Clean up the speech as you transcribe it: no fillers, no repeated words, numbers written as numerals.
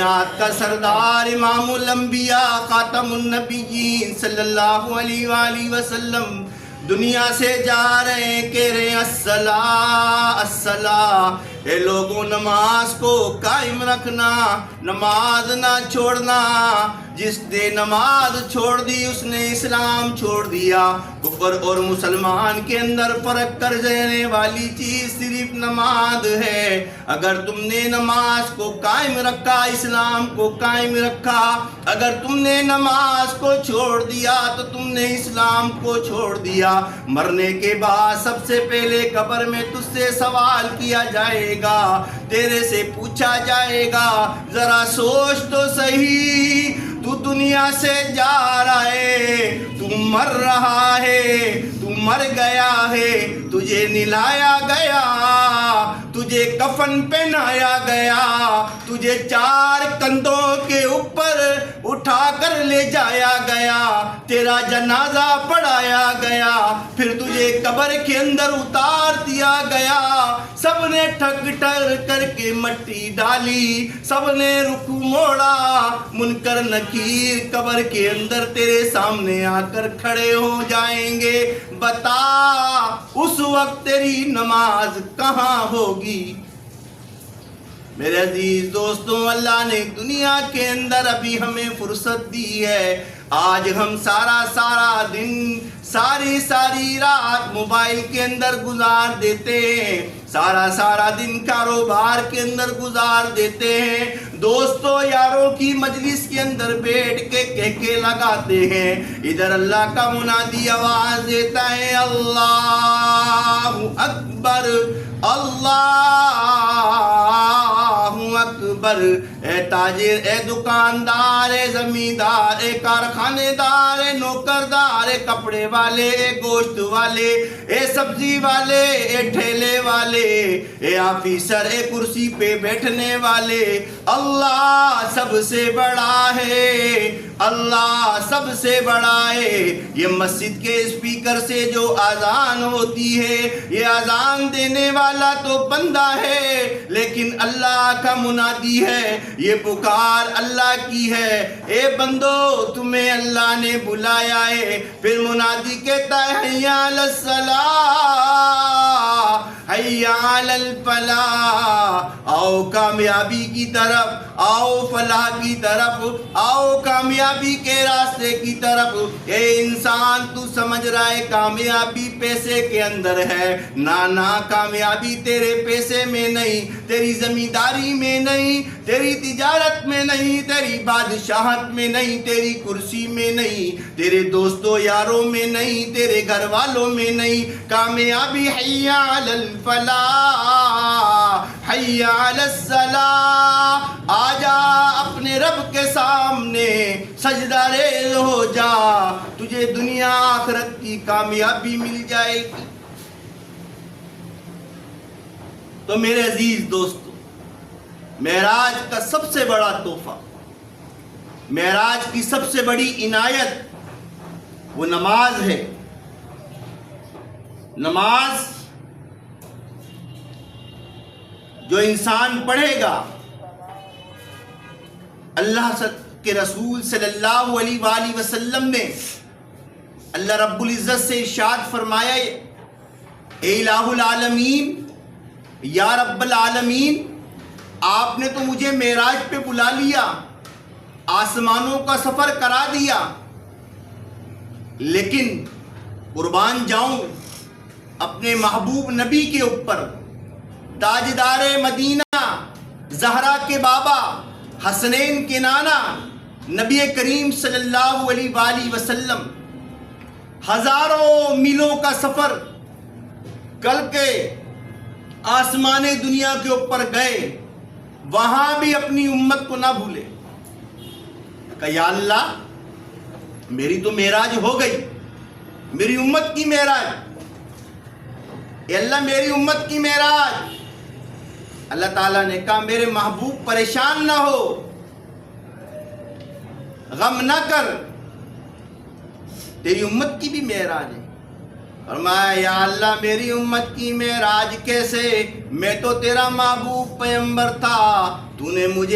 کائنات کا سردار امام الانبیاء خاتم النبیین صلی اللہ علیہ وآلہ وسلم دنیا سے جا رہے ہیں، کہہ رہے ہیں الصلاۃ الصلاۃ، اے لوگوں نماز کو قائم رکھنا، نماز نہ چھوڑنا۔ جس نے نماز چھوڑ دی اس نے اسلام چھوڑ دیا۔ کفر اور مسلمان کے اندر فرق کر دینے والی چیز صرف نماز ہے۔ اگر تم نے نماز کو قائم رکھا، اسلام کو قائم رکھا، اگر تم نے نماز کو چھوڑ دیا تو تم نے اسلام کو چھوڑ دیا۔ مرنے کے بعد سب سے پہلے قبر میں تجھ سے سوال کیا جائے گا، تیرے سے پوچھا جائے گا، ذرا سوچ تو صحیح، تو دنیا سے جا رہا ہے، تو مر رہا ہے، تو مر گیا ہے، تجھے نلایا گیا، تجھے کفن پہنایا گیا، تجھے 4 کندھوں کے اوپر اٹھا کر لے جایا گیا، تیرا جنازہ پڑھایا گیا، پھر تجھے قبر کے اندر اتار دیا گیا۔ سب نے ٹھک ٹھک کر کے مٹی ڈالی، سب نے رخ موڑا، منکر نکیر قبر کے اندر تیرے سامنے آ کر کھڑے ہو جائیں گے۔ بتا اس وقت تیری نماز کہاں ہوگی؟ میرے عزیز دوستوں، اللہ نے دنیا کے اندر ابھی ہمیں فرصت دی ہے۔ آج ہم سارا دن، ساری رات موبائل کے اندر گزار دیتے ہیں، سارا دن کاروبار کے اندر گزار دیتے ہیں، دوستوں یاروں کی مجلس کے اندر بیٹھ کے کہکے لگاتے ہیں۔ ادھر اللہ کا منادی آواز دیتا ہے، اللہ اکبر، اللہ اکبر۔ اے تاجر، اے دکاندار، اے زمیندار، اے کارخانے دار، اے نوکردار، اے کپڑے والے، اے گوشت والے، اے سبزی والے، اے ٹھیلے والے، اے آفیسر، اے کرسی پہ بیٹھنے والے، اللہ سب سے بڑا ہے، اللہ سب سے بڑا ہے۔ یہ مسجد کے اسپیکر سے جو اذان ہوتی ہے، یہ اذان دینے والا تو بندہ ہے، لیکن اللہ کا منادی ہے، یہ پکار اللہ کی ہے۔ اے بندو، تمہیں اللہ نے بلایا ہے۔ پھر منادی کہتا ہے، حی علی الصلاۃ، حی علی الفلاح، آؤ کامیابی کی طرف، آؤ فلاح کی طرف، آؤ کامیابی کے راستے کی طرف۔ اے انسان، تو سمجھ رہا ہے کامیابی پیسے کے اندر ہے؟ نہ، کامیابی تیرے پیسے میں نہیں، تیری زمینداری میں نہیں، تیری تجارت میں نہیں، تیری بادشاہت میں نہیں، تیری کرسی میں نہیں، تیرے دوستوں یاروں میں نہیں، تیرے گھر والوں میں نہیں۔ کامیابی حی علی الفلاح، حی علی الصلاح۔ آجا اپنے رب کے سامنے سجدہ ریز ہو جا، تجھے دنیا آخرت کی کامیابی مل جائے گی۔ تو میرے عزیز دوستو، معراج کا سب سے بڑا تحفہ، معراج کی سب سے بڑی عنایت وہ نماز ہے۔ نماز جو انسان پڑھے گا، اللہ کے رسول صلی اللہ علیہ وآلہ وسلم نے اللہ رب العزت سے ارشاد فرمایا، اے الہ العالمین، یا رب العالمین، آپ نے تو مجھے معراج پہ بلا لیا، آسمانوں کا سفر کرا دیا، لیکن قربان جاؤں اپنے محبوب نبی کے اوپر، تاجدار مدینہ، زہرا کے بابا، حسنین کے نانا، نبی کریم صلی اللہ علیہ وآلہ وسلم ہزاروں میلوں کا سفر کر کے آسمان دنیا کے اوپر گئے، وہاں بھی اپنی امت کو نہ بھولے۔ کہ یا اللہ، میری تو معراج ہو گئی، میری امت کی معراج، اے اللہ میری امت کی معراج۔ اللہ تعالیٰ نے کہا، میرے محبوب پریشان نہ ہو، غم نہ کر، تیری امت کی بھی معراج ہے۔ فرمایا، یا اللہ میری امت کی معراج کیسے؟ میں تو تیرا محبوب پیغمبر تھا، تو نے مجھے